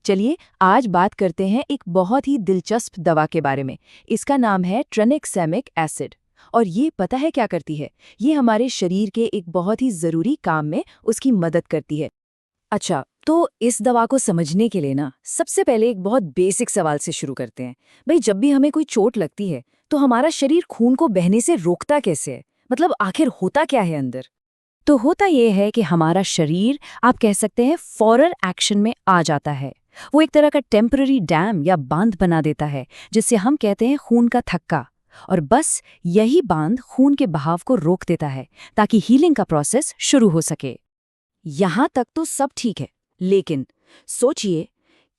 चलिए आज बात करते हैं एक बहुत ही दिलचस्प दवा के बारे में। इसका नाम है ट्रेनेक्सेमिक एसिड। और ये पता है क्या करती है? ये हमारे शरीर के एक बहुत ही ज़रूरी काम में उसकी मदद करती है। अच्छा, तो इस दवा को समझने के लिए ना सबसे पहले एक बहुत बेसिक सवाल से शुरू करते हैं। भाई, जब भी हमें कोई चोट लगती है तो हमारा शरीर खून को बहने से रोकता कैसे है? मतलब आखिर होता क्या है अंदर? तो होता ये है कि हमारा शरीर, आप कह सकते हैं, फौरन एक्शन में आ जाता है। वो एक तरह का टेम्पररी डैम या बांध बना देता है, जिससे हम कहते हैं खून का थक्का। और बस यही बांध खून के बहाव को रोक देता है ताकि हीलिंग का प्रोसेस शुरू हो सके। यहाँ तक तो सब ठीक है, लेकिन सोचिए,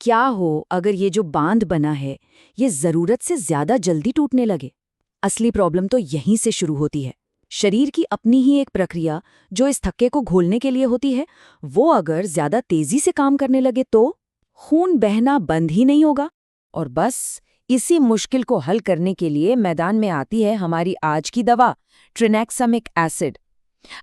क्या हो अगर ये जो बांध बना है ये ज़रूरत से ज़्यादा जल्दी टूटने लगे? असली प्रॉब्लम तो यहीं से शुरू होती है। शरीर की अपनी ही एक प्रक्रिया जो इस थक्के को घोलने के लिए होती है, वो अगर ज़्यादा तेज़ी से काम करने लगे तो खून बहना बंद ही नहीं होगा। और बस इसी मुश्किल को हल करने के लिए मैदान में आती है हमारी आज की दवा, ट्रेनेक्सेमिक एसिड।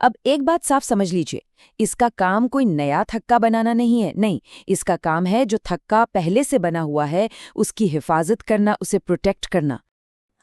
अब एक बात साफ समझ लीजिए, इसका काम कोई नया थक्का बनाना नहीं है। नहीं, इसका काम है जो थक्का पहले से बना हुआ है उसकी हिफाजत करना, उसे प्रोटेक्ट करना।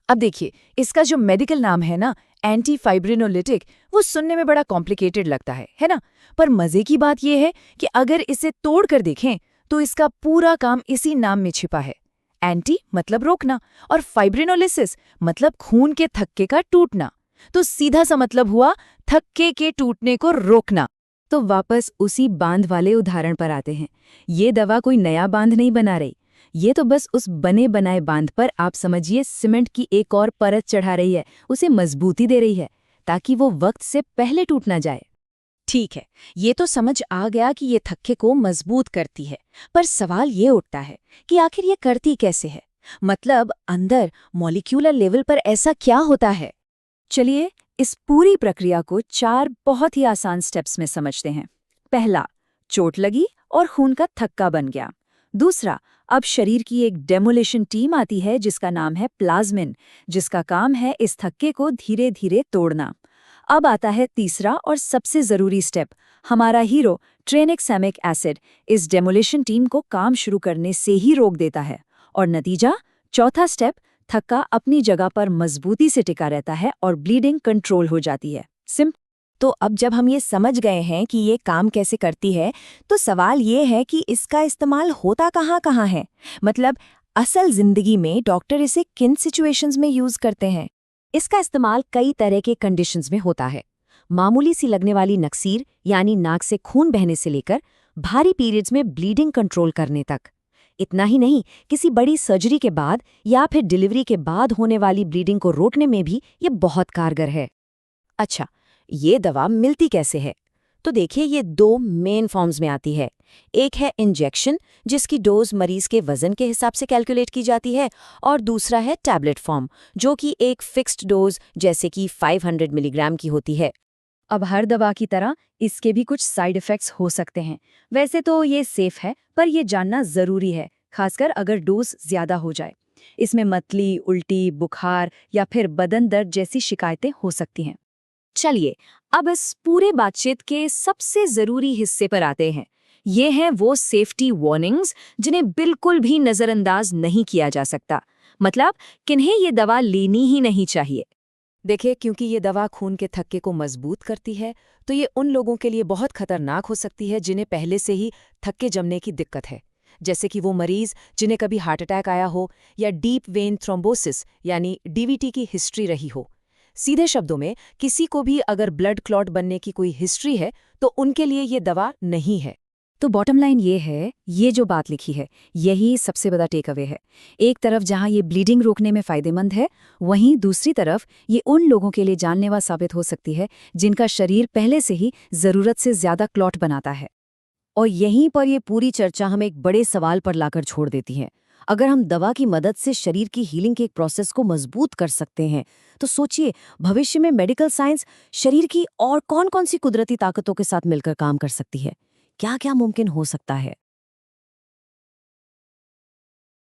अब देखिए, इसका जो मेडिकल नाम है ना, एंटी फाइब्रिनोलिटिक, वो सुनने में बड़ा कॉम्प्लिकेटेड लगता है ना? पर मजे की बात यह है कि अगर इसे तोड़ कर देखें तो इसका पूरा काम इसी नाम में छिपा है। एंटी मतलब रोकना, और फाइब्रिनोलिसिस मतलब खून के थक्के का टूटना। तो सीधा सा मतलब हुआ थक्के के टूटने को रोकना। तो वापस उसी बांध वाले उदाहरण पर आते हैं। ये दवा कोई नया बांध नहीं बना रही, ये तो बस उस बने बनाए बांध पर, आप समझिए, सीमेंट की एक और परत चढ़ा रही है, उसे मजबूती दे रही है ताकि वो वक्त से पहले टूट ना जाए। ठीक है, ये तो समझ आ गया कि ये थक्के को मजबूत करती है। पर सवाल ये उठता है कि आखिर ये करती कैसे है? मतलब अंदर मॉलिक्यूलर लेवल पर ऐसा क्या होता है? चलिए इस पूरी प्रक्रिया को 4 बहुत ही आसान स्टेप्स में समझते हैं। पहला, चोट लगी और खून का थक्का बन गया। दूसरा, अब शरीर की एक डेमोलिशन टीम आती है जिसका नाम है प्लाज्मिन, जिसका काम है इस थक्के को धीरे धीरे तोड़ना। अब आता है तीसरा और सबसे जरूरी स्टेप, हमारा हीरो ट्रेनेक्सेमिक एसिड इस डेमोलिशन टीम को काम शुरू करने से ही रोक देता है। और नतीजा, चौथा स्टेप, थक्का अपनी जगह पर मजबूती से टिका रहता है और ब्लीडिंग कंट्रोल हो जाती है। तो अब जब हम ये समझ गए हैं कि ये काम कैसे करती है, तो सवाल ये है कि इसका इस्तेमाल होता कहाँ है? मतलब असल जिंदगी में डॉक्टर इसे किन सिचुएशंस में यूज करते हैं? इसका इस्तेमाल कई तरह के कंडीशंस में होता है। मामूली सी लगने वाली नक्सीर, यानी नाक से खून बहने से लेकर भारी पीरियड्स में ब्लीडिंग कंट्रोल करने तक। इतना ही नहीं, किसी बड़ी सर्जरी के बाद या फिर डिलीवरी के बाद होने वाली ब्लीडिंग को रोकने में भी ये बहुत कारगर है। अच्छा, ये दवा मिलती कैसे है? तो देखिए, ये 2 मेन फॉर्म्स में आती है। एक है इंजेक्शन, जिसकी डोज मरीज के वजन के हिसाब से कैलकुलेट की जाती है, और दूसरा है टैबलेट फॉर्म, जो कि एक फिक्स्ड डोज जैसे कि 500 मिलीग्राम की होती है। अब हर दवा की तरह इसके भी कुछ साइड इफ़ेक्ट्स हो सकते हैं। वैसे तो ये सेफ है, पर ये जानना ज़रूरी है, खासकर अगर डोज ज़्यादा हो जाए। इसमें मतली, उल्टी, बुखार या फिर बदन दर्द जैसी शिकायतें हो सकती हैं। चलिए, अब इस पूरे बातचीत के सबसे ज़रूरी हिस्से पर आते हैं। ये हैं वो सेफ्टी वार्निंग्स जिन्हें बिल्कुल भी नज़रअंदाज नहीं किया जा सकता। मतलब किन्हें ये दवा लेनी ही नहीं चाहिए। देखिए, क्योंकि ये दवा खून के थक्के को मजबूत करती है, तो ये उन लोगों के लिए बहुत खतरनाक हो सकती है जिन्हें पहले से ही थक्के जमने की दिक्कत है। जैसे कि वो मरीज जिन्हें कभी हार्ट अटैक आया हो या डीप वेन थ्रोम्बोसिस यानी डीवीटी की हिस्ट्री रही हो। सीधे शब्दों में, किसी को भी अगर ब्लड क्लॉट बनने की कोई हिस्ट्री है तो उनके लिए ये दवा नहीं है। तो बॉटम लाइन ये है, ये जो बात लिखी है यही सबसे बड़ा टेक अवे है। एक तरफ जहां ये ब्लीडिंग रोकने में फायदेमंद है, वहीं दूसरी तरफ ये उन लोगों के लिए जानलेवा साबित हो सकती है जिनका शरीर पहले से ही जरूरत से ज्यादा क्लॉट बनाता है। और यहीं पर ये पूरी चर्चा हमें एक बड़े सवाल पर लाकर छोड़ देती है। अगर हम दवा की मदद से शरीर की हीलिंग के एक प्रोसेस को मजबूत कर सकते हैं, तो सोचिए भविष्य में मेडिकल साइंस शरीर की और कौन-कौन सी कुदरती ताकतों के साथ मिलकर काम कर सकती है। क्या-क्या मुमकिन हो सकता है।